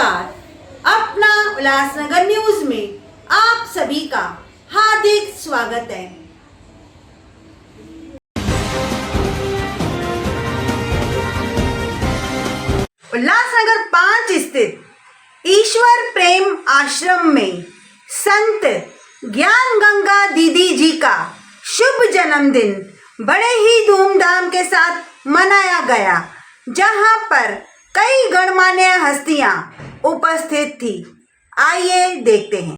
नमस्कार। अपना उल्लासनगर न्यूज में आप सभी का हार्दिक स्वागत है। उल्लासनगर 5 स्थित ईश्वर प्रेम आश्रम में संत ज्ञान गंगा दीदी जी का शुभ जन्मदिन बड़े ही धूमधाम के साथ मनाया गया, जहां पर कई गणमान्य हस्तियां उपस्थित थी। आइए देखते हैं।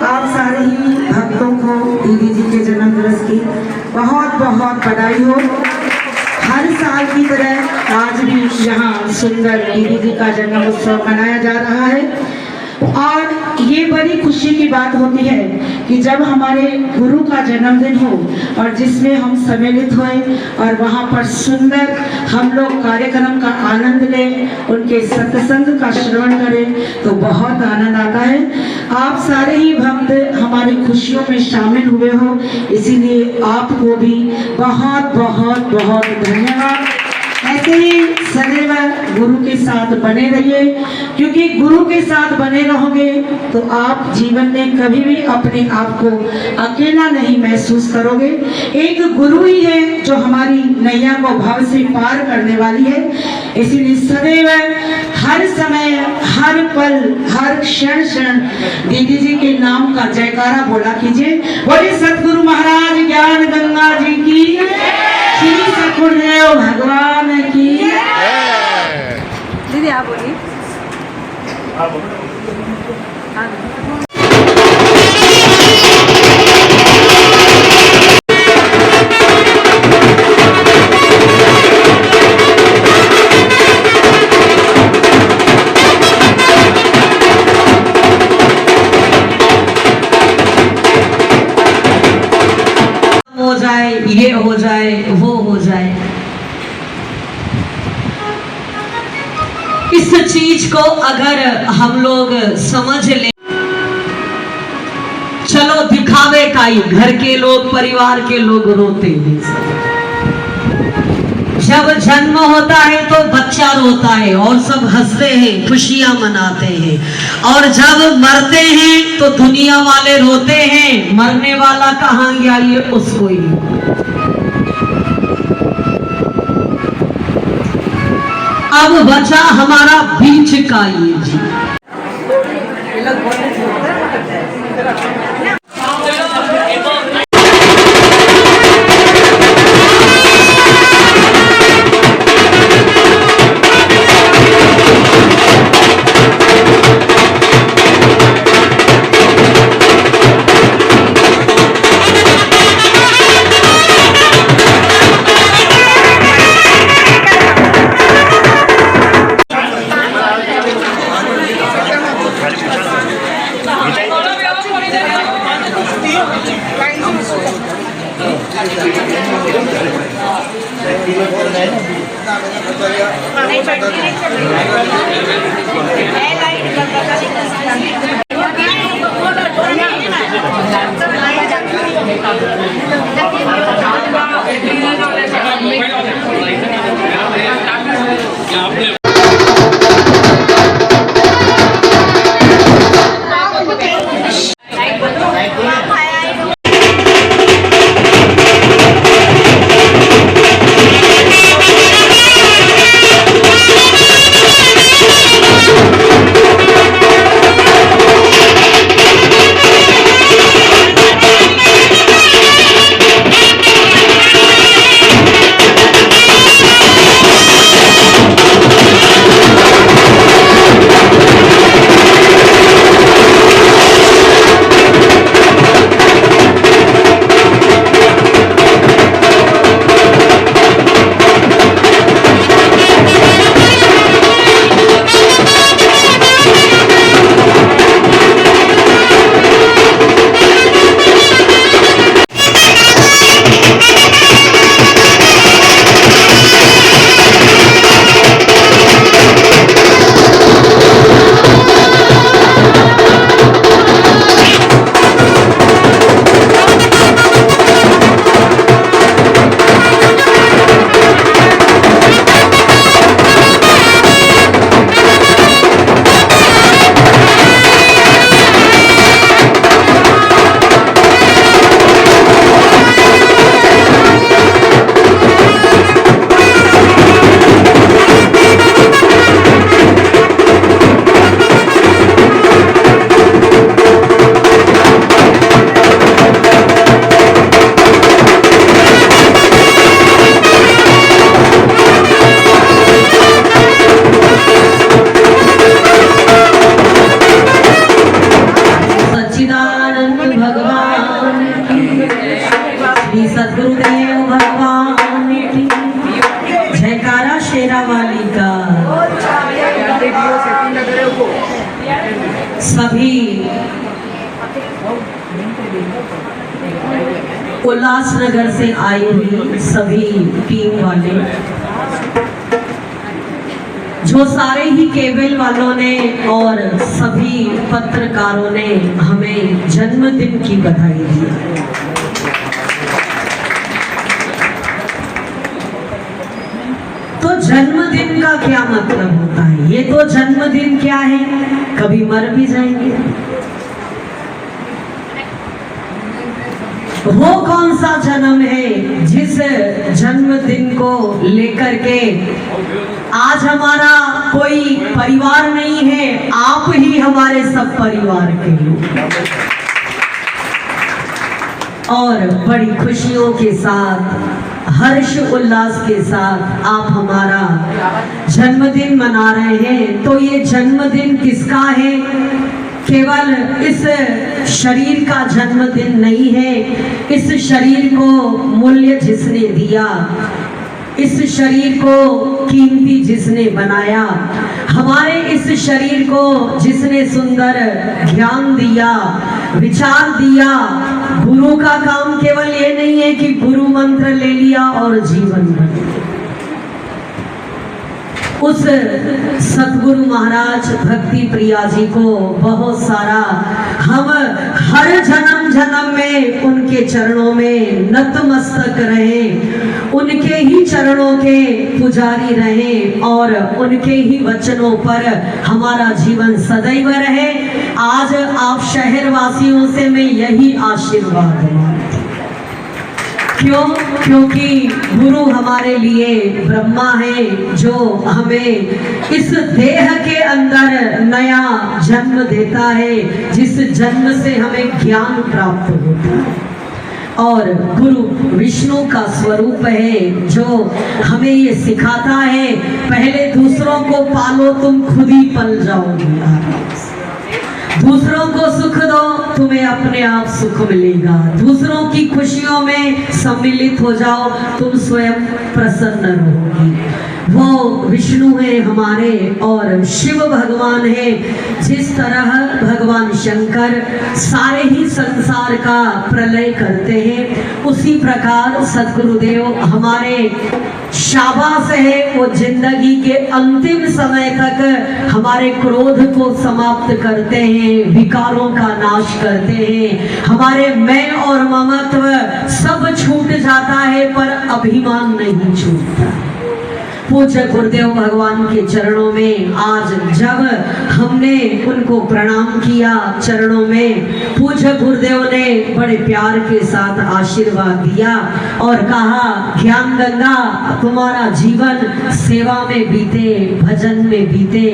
आप सारे ही भक्तों को दीदी जी के जन्मदिवस की बहुत बहुत बधाई हो। हर साल की तरह आज भी यहाँ सुंदर दीदी जी का जन्म उत्सव मनाया जा रहा है और ये बड़ी खुशी की बात होती है कि जब हमारे गुरु का जन्मदिन हो और जिसमें हम सम्मिलित हुए और वहाँ पर सुंदर हम लोग कार्यक्रम का आनंद लें, उनके सत्संग का श्रवण करें तो बहुत आनंद आता है। आप सारे ही भक्त हमारी खुशियों में शामिल हुए हो, इसीलिए आपको भी बहुत बहुत बहुत धन्यवाद। ऐसे ही सदैव गुरु के साथ बने रहिए, क्योंकि गुरु के साथ बने रहोगे तो आप जीवन में कभी भी अपने आप को अकेला नहीं महसूस करोगे। एक गुरु ही है जो हमारी नैया को भव से पार करने वाली है। इसीलिए सदैव हर समय, हर पल, हर क्षण दीदी जी के नाम का जयकारा बोला कीजिए। बोले सतगुरु महाराज ज्ञान गंगा जी की, श्री सतगुरुदेव भगवान की। दीदी आप बोलिए। हो जाए, ये हो जाए, वो हो जाए, इस चीज को अगर हम लोग समझ लें, चलो दिखावे का ही घर के लोग, परिवार के लोग रोते हैं। जब जन्म होता है तो बच्चा रोता है और सब हंसते हैं, खुशियां मनाते हैं, और जब मरते हैं तो दुनिया वाले रोते हैं, मरने वाला कहाँ गया ये उसको ही। अब बचा हमारा बीच का ये जी। आपने श्री सद्गुरुदेव भगवान की जयकारा शेरा वाली का। सभी उल्लासनगर से आई हुई सभी टीम वाले, जो सारे ही केबल वालों ने और सभी पत्रकारों ने हमें जन्मदिन की बधाई दी। तो जन्मदिन का क्या मतलब होता है? ये तो जन्मदिन क्या है, कभी मर भी जाएंगे। वो कौन सा जन्म है जिस जन्मदिन को लेकर के आज हमारा कोई परिवार नहीं है, आप ही हमारे सब परिवार के लोग, और बड़ी खुशियों के साथ हर्ष उल्लास के साथ आप हमारा जन्मदिन मना रहे हैं। तो ये जन्मदिन किसका है? केवल इस शरीर का जन्मदिन नहीं है। इस शरीर को मूल्य जिसने दिया, इस शरीर को कीमती जिसने बनाया, हमारे इस शरीर को जिसने सुंदर ज्ञान दिया, विचार दिया। गुरु का काम केवल ये नहीं है कि गुरु मंत्र ले लिया और जीवन बन गया। उस सतगुरु महाराज भक्ति प्रिया जी को बहुत सारा हम हर जन्म जन्म में उनके चरणों में नतमस्तक रहे, उनके ही चरणों के पुजारी रहे और उनके ही वचनों पर हमारा जीवन सदैव रहे। आज आप शहर वासियों से मैं यही आशीर्वाद मांगती। क्यों? क्योंकि गुरु हमारे लिए ब्रह्मा है, जो हमें इस देह के अंदर नया जन्म देता है, जिस जन्म से हमें ज्ञान प्राप्त होता है। और गुरु विष्णु का स्वरूप है, जो हमें ये सिखाता है पहले दूसरों को पालो, तुम खुद ही पल जाओगे। दूसरों को सुख दो, तुम्हें अपने आप सुख मिलेगा। दूसरों की खुशियों में सम्मिलित हो जाओ, तुम स्वयं प्रसन्न रहोगी। वो विष्णु है हमारे और शिव भगवान है। जिस तरह भगवान शंकर सारे ही संसार का प्रलय करते हैं, उसी प्रकार सद्गुरुदेव हमारे शाबाश है, वो जिंदगी के अंतिम समय तक हमारे क्रोध को समाप्त करते हैं, विकारों का नाश करते हैं। हमारे मैं और ममत्व सब छूट जाता है, पर अभिमान नहीं छूटता। पूज्य गुरुदेव भगवान के चरणों में आज जब हमने उनको प्रणाम किया, चरणों में पूज्य गुरुदेव ने बड़े प्यार के साथ आशीर्वाद दिया और कहा, ज्ञान गंगा तुम्हारा जीवन सेवा में बीते, भजन में बीते,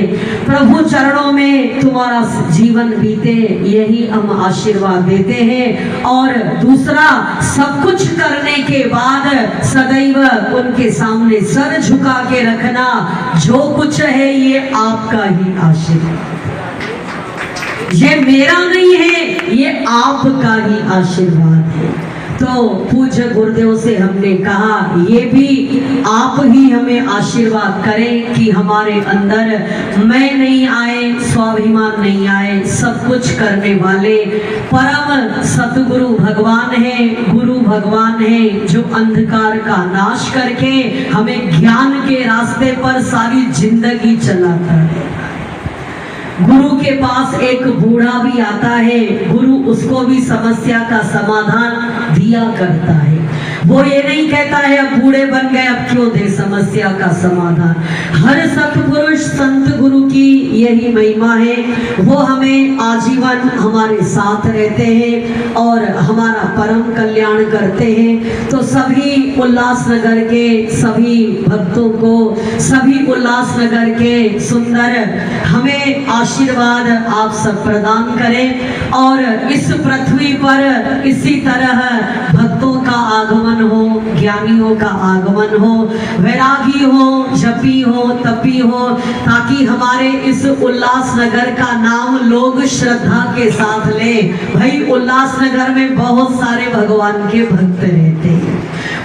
प्रभु चरणों में तुम्हारा जीवन बीते, यही हम आशीर्वाद देते हैं। और दूसरा, सब कुछ करने के बाद सदैव उनके सामने सर झुका के रखना, जो कुछ है ये आपका ही आशीर्वाद, ये मेरा नहीं है, ये आपका ही आशीर्वाद है। तो पूज्य गुरुदेव से हमने कहा, ये भी आप ही हमें आशीर्वाद करें कि हमारे अंदर मैं नहीं आए, स्वाभिमान नहीं आए। सब कुछ करने वाले परम सतगुरु भगवान है, गुरु भगवान है, जो अंधकार का नाश करके हमें ज्ञान के रास्ते पर सारी जिंदगी चलाता है। गुरु के पास एक बूढ़ा भी आता है, गुरु उसको भी समस्या का समाधान दिया करता है। वो ये नहीं कहता है अब बूढ़े बन गए, अब क्यों दे समस्या का समाधान। हर सत्पुरुष संत गुरु की यही महिमा है, वो हमें आजीवन हमारे साथ रहते हैं और हमारा परम कल्याण करते हैं। तो सभी उल्लासनगर के सभी भक्तों को, सभी उल्लासनगर के सुंदर हमें आशीर्वाद आप सब प्रदान करें और इस पृथ्वी पर इसी तरह भक्तों का आगमन हो, ज्ञानियों का आगमन हो, वैरागी हो, जपी हो, तपी हो, ताकि हमारे इस उल्लासनगर का नाम लोग श्रद्धा के साथ लें। भाई उल्लासनगर में बहुत सारे भगवान के भक्त रहते हैं,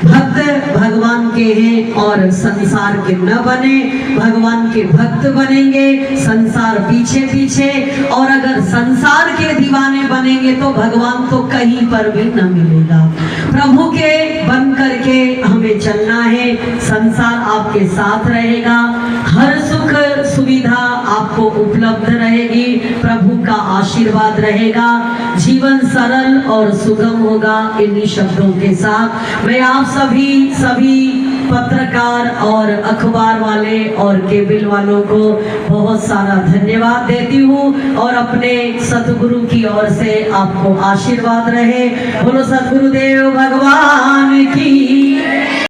भक्त भगवान के हैं और संसार के न बने, भगवान के भक्त बनेंगे, संसार पीछे पीछे, और अगर संसार के दीवाने बनेंगे तो भगवान तो कहीं पर भी न मिलेगा। प्रभु के बन करके हमें चलना है, संसार आपके साथ रहेगा, हर सुख सुविधा आपको उपलब्ध रहेगी, प्रभु का आशीर्वाद रहेगा, जीवन सरल और सुगम होगा। इन्हीं शब्दों के साथ मैं आप सभी पत्रकार और अखबार वाले और केबल वालों को बहुत सारा धन्यवाद देती हूँ और अपने सतगुरु की ओर से आपको आशीर्वाद रहे। बोलो सतगुरुदेव भगवान की।